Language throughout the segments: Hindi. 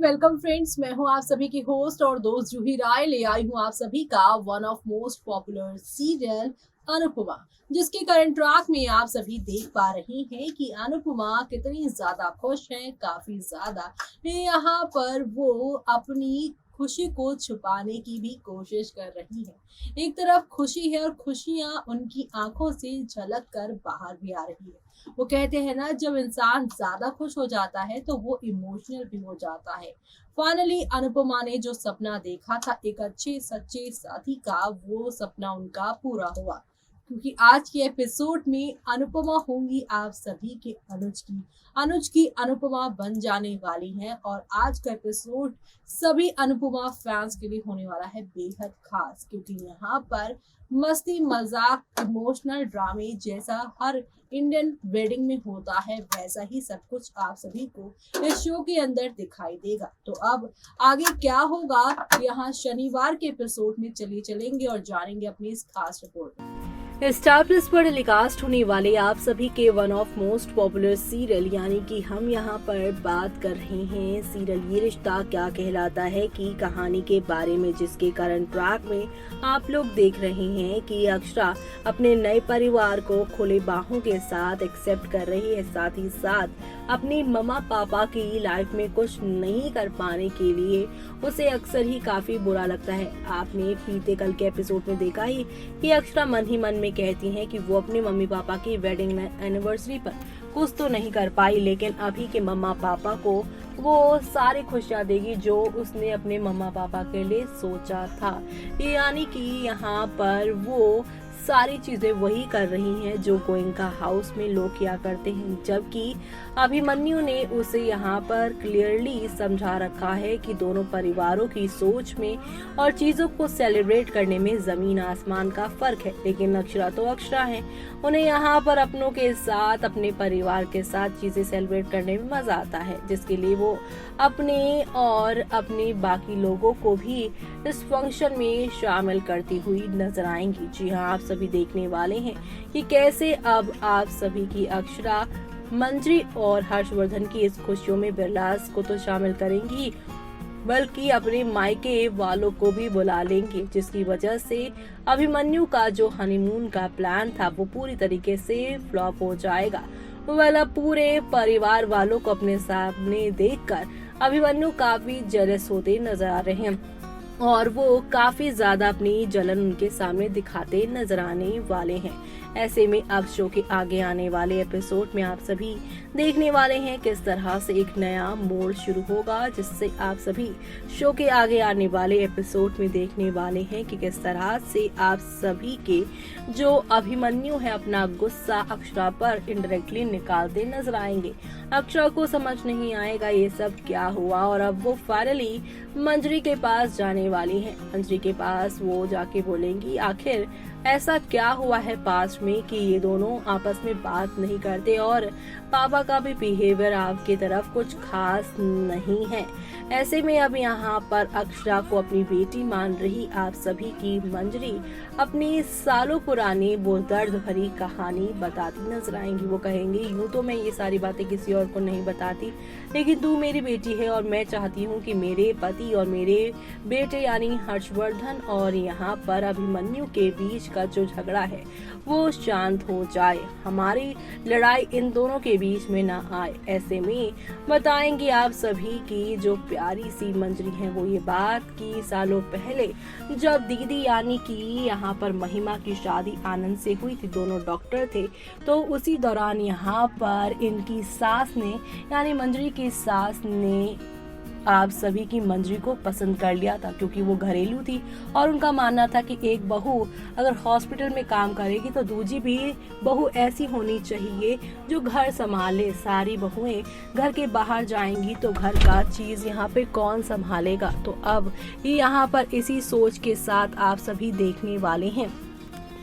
वेलकम फ्रेंड्स, मैं हूं आप सभी की होस्ट और दोस्त जूही राय। ले आई हूं आप सभी का one of most popular serial Anupama, जिसके करंट ट्रैक में आप सभी देख पा रहे हैं कि अनुपमा कितनी ज्यादा खुश है। काफी ज्यादा यहाँ पर वो अपनी खुशी को छुपाने की भी कोशिश कर रही है। एक तरफ खुशी है और खुशियां उनकी आंखों से झलक कर बाहर भी आ रही है। वो कहते हैं ना, जब इंसान ज्यादा खुश हो जाता है तो वो इमोशनल भी हो जाता है। फाइनली अनुपमा ने जो सपना देखा था एक अच्छे सच्चे साथी का, वो सपना उनका पूरा हुआ। क्योंकि आज के एपिसोड में अनुपमा होंगी आप सभी के अनुज की अनुपमा बन जाने वाली हैं। और आज का एपिसोड सभी अनुपमा फैंस के लिए होने वाला है बेहद खास, क्योंकि यहाँ पर मस्ती मजाक इमोशनल ड्रामे जैसा हर इंडियन वेडिंग में होता है, वैसा ही सब कुछ आप सभी को इस शो के अंदर दिखाई देगा। तो अब आगे क्या होगा, यहाँ शनिवार के एपिसोड में चलेंगे और जानेंगे अपनी इस खास रिपोर्ट। स्टार प्लस पर टेलीकास्ट होने वाले आप सभी के one of most popular serial यानी कि हम यहाँ पर बात कर रहे हैं सीरियल ये रिश्ता क्या कहलाता है की कहानी के बारे में, जिसके करंट ट्रैक में आप लोग देख रहे हैं कि अक्षरा अपने नए परिवार को खुले बाहों के साथ एक्सेप्ट कर रही है। साथ ही साथ अपनी मम्मा पापा की लाइफ में कुछ नहीं कर पाने के लिए उसे अक्सर ही काफी बुरा लगता है। आपने बीते कल के एपिसोड में देखा ही कि अक्षरा मन ही मन में कहती हैं कि वो अपने मम्मी पापा की वेडिंग एनिवर्सरी पर कुछ तो नहीं कर पाई, लेकिन अभी के मम्मा पापा को वो सारी खुशियाँ देगी जो उसने अपने मम्मा पापा के लिए सोचा था। यानी कि यहाँ पर वो सारी चीजें वही कर रही हैं जो गोइंका हाउस में लोग किया करते हैं, जबकि अभिमन्यु ने उसे यहाँ पर क्लियरली समझा रखा है कि दोनों परिवारों की सोच में और चीजों को सेलिब्रेट करने में जमीन आसमान का फर्क है। लेकिन अक्षरा तो अक्षरा है, उन्हें यहाँ पर अपनों के साथ अपने परिवार के साथ चीजें सेलिब्रेट करने में मजा आता है, जिसके लिए वो अपने और अपने बाकी लोगों को भी इस फंक्शन में शामिल करती हुई नजर आएंगी। जी हाँ, आप सभी देखने वाले हैं कि कैसे अब आप सभी की अक्षरा मंजरी और हर्षवर्धन की इस खुशियों में बिरलास को तो शामिल करेंगी, बल्कि अपने मायके वालों को भी बुला लेंगे, जिसकी वजह से अभिमन्यु का जो हनीमून का प्लान था वो पूरी तरीके से फ्लॉप हो जाएगा। वाला पूरे परिवार वालों को अपने सामने देखकर अभिमन्यु काफी जेलस होते नजर आ रहे हैं और वो काफी ज्यादा अपनी जलन उनके सामने दिखाते नजर आने वाले हैं। ऐसे में अब शो के आगे आने वाले एपिसोड में आप सभी देखने वाले हैं किस तरह से एक नया मोड़ शुरू होगा, जिससे आप सभी शो के आगे आने वाले एपिसोड में देखने वाले हैं कि किस तरह से आप सभी के जो अभिमन्यु है अपना गुस्सा अक्षरा पर इनडायरेक्टली निकालते नजर आएंगे। अक्षरा को समझ नहीं आएगा ये सब क्या हुआ और अब वो फाइनली मंजरी के पास जाने वाली है। मंजरी के पास वो जाके बोलेंगी आखिर ऐसा क्या हुआ है पास्ट में कि ये दोनों आपस में बात नहीं करते और पापा का भी बिहेवियर आपकी तरफ कुछ खास नहीं है। ऐसे में अब यहाँ पर अक्षरा को अपनी बेटी मान रही आप सभी की मंजरी अपनी सालों पुरानी वो दर्द भरी कहानी बताती नजर आएंगी। वो कहेंगी यूँ तो मैं ये सारी बातें किसी और को नहीं बताती, लेकिन तू मेरी बेटी है और मैं चाहती हूँ कि मेरे पति और मेरे बेटे यानी हर्षवर्धन और यहाँ पर अभिमन्यु के बीच का जो झगड़ा है वो शांत हो जाए, हमारी लड़ाई इन दोनों के बीच में ना आए। ऐसे में बताएंगे आप सभी की जो प्यारी सी मंजरी है वो ये बात कि सालों पहले जब दीदी यानी कि यहाँ पर महिमा की शादी आनंद से हुई थी, दोनों डॉक्टर थे, तो उसी दौरान यहाँ पर इनकी सास ने यानी मंजरी की सास ने आप सभी की मंजरी को पसंद कर लिया था, क्योंकि वो घरेलू थी और उनका मानना था कि एक बहू अगर हॉस्पिटल में काम करेगी तो दूजी भी बहू ऐसी होनी चाहिए जो घर संभाले। सारी बहुएं घर के बाहर जाएंगी तो घर का चीज यहाँ पे कौन संभालेगा। तो अब यहाँ पर इसी सोच के साथ आप सभी देखने वाले हैं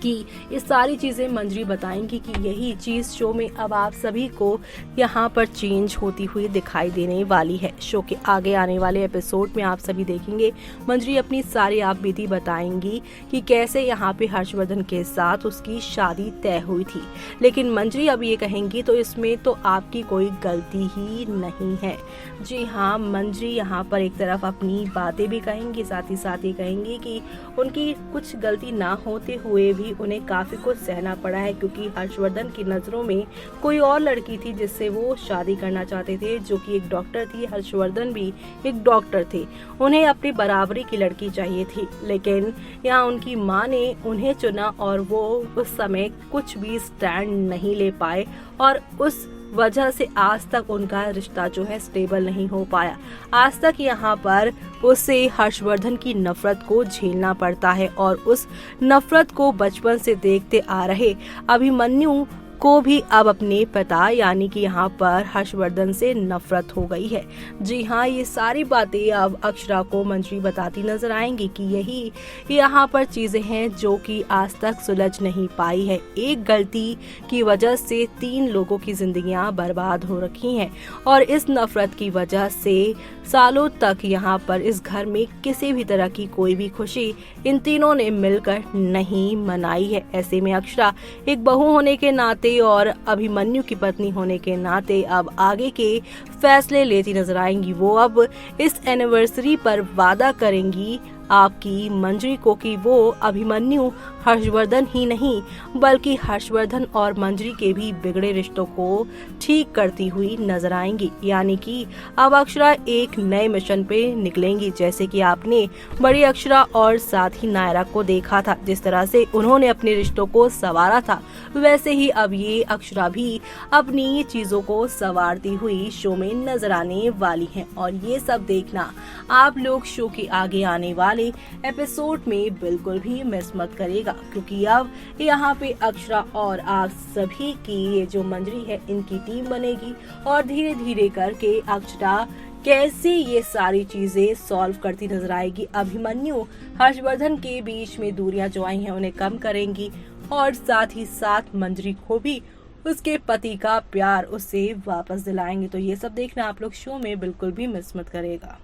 कि ये सारी चीज़ें मंजरी बताएंगी कि यही चीज़ शो में अब आप सभी को यहाँ पर चेंज होती हुई दिखाई देने वाली है। शो के आगे आने वाले एपिसोड में आप सभी देखेंगे मंजरी अपनी सारी आप बीती बताएंगी कि कैसे यहाँ पे हर्षवर्धन के साथ उसकी शादी तय हुई थी। लेकिन मंजरी अब ये कहेंगी तो इसमें तो आपकी कोई गलती ही नहीं है। जी हाँ, मंजरी यहाँ पर एक तरफ अपनी बातें भी कहेंगी, साथ ही साथ ये कहेंगी कि उनकी कुछ गलती ना होते हुए भी उन्हें काफी कुछ सहना पड़ा है, क्योंकि हर्षवर्धन की नजरों में कोई और लड़की थी जिससे वो शादी करना चाहते थे, जो कि एक डॉक्टर थी। हर्षवर्धन भी एक डॉक्टर थे, उन्हें अपनी बराबरी की लड़की चाहिए थी। लेकिन यहाँ उनकी माँ ने उन्हें चुना और वो उस समय कुछ भी स्टैंड नहीं ले पाए और उस वजह से आज तक उनका रिश्ता जो है स्टेबल नहीं हो पाया। आज तक यहाँ पर उसे हर्षवर्धन की नफरत को झेलना पड़ता है और उस नफरत को बचपन से देखते आ रहे अभिमन्यु को भी अब अपने पिता यानी कि यहाँ पर हर्षवर्धन से नफरत हो गई है। जी हाँ, ये सारी बातें अब अक्षरा को मंजरी बताती नजर आएंगी कि यही यहाँ पर चीजें हैं जो कि आज तक सुलझ नहीं पाई है। एक गलती की वजह से 3 लोगों की जिंदगियां बर्बाद हो रखी हैं और इस नफरत की वजह से सालों तक यहाँ पर इस घर में किसी भी तरह की कोई भी खुशी इन तीनों ने मिलकर नहीं मनाई है। ऐसे में अक्षरा एक बहू होने के नाते और अभिमन्यु की पत्नी होने के नाते अब आगे के फैसले लेती नजर आएंगी। वो अब इस एनिवर्सरी पर वादा करेंगी आपकी मंजरी को कि वो अभिमन्यु हर्षवर्धन ही नहीं बल्कि हर्षवर्धन और मंजरी के भी बिगड़े रिश्तों को ठीक करती हुई नजर आएंगी। यानी कि अब अक्षरा एक नए मिशन पे निकलेंगी। जैसे कि आपने बड़ी अक्षरा और साथ ही नायरा को देखा था, जिस तरह से उन्होंने अपने रिश्तों को संवारा था, वैसे ही अब ये अक्षरा भी अपनी चीजों को संवारती हुई शो में नजर आने वाली हैं। और ये सब देखना आप लोग शो के आगे आने वाले एपिसोड में बिल्कुल भी मिस मत करेगा, क्योंकि अब यहाँ पे अक्षरा और आप सभी की ये जो मंजरी है इनकी टीम बनेगी और धीरे धीरे करके अक्षरा कैसे ये सारी चीजें सॉल्व करती नजर आएगी। अभिमन्यु हर्षवर्धन के बीच में दूरियां जो आई हैं उन्हें कम करेंगी और साथ ही साथ मंजरी को भी उसके पति का प्यार उससे वापस दिलाएंगे। तो ये सब देखना आप लोग शो में बिल्कुल भी मिस मत करेगा।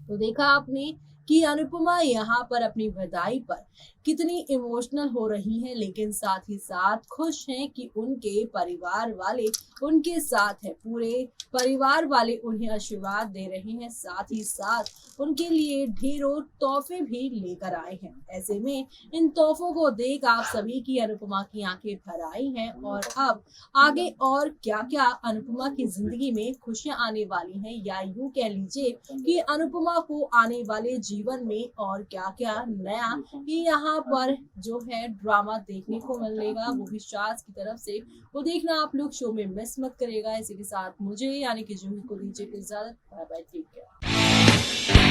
तो देखा आपने कि अनुपमा यहाँ पर अपनी विदाई पर कितनी इमोशनल हो रही हैं, लेकिन साथ ही साथ खुश हैं कि उनके परिवार वाले उनके साथ हैं। पूरे परिवार वाले उन्हें आशीर्वाद दे रहे हैं, साथ ही साथ उनके लिए ढेरों तोहफे भी लेकर आए हैं। ऐसे में इन तोहफों को देख आप सभी की अनुपमा की आंखें भर आई हैं और अब आगे और क्या क्या अनुपमा की जिंदगी में खुशियां आने वाली हैं, या यूं कह लीजिए कि अनुपमा को आने वाले जीवन में और क्या क्या नया यहाँ पर जो है ड्रामा देखने को मिलेगा, वो भी शाज की तरफ से, वो देखना आप लोग शो में मिस मत करेगा। इसी के साथ मुझे यानी कि जूही को दीजिए इजाजत। Bye bye, take care.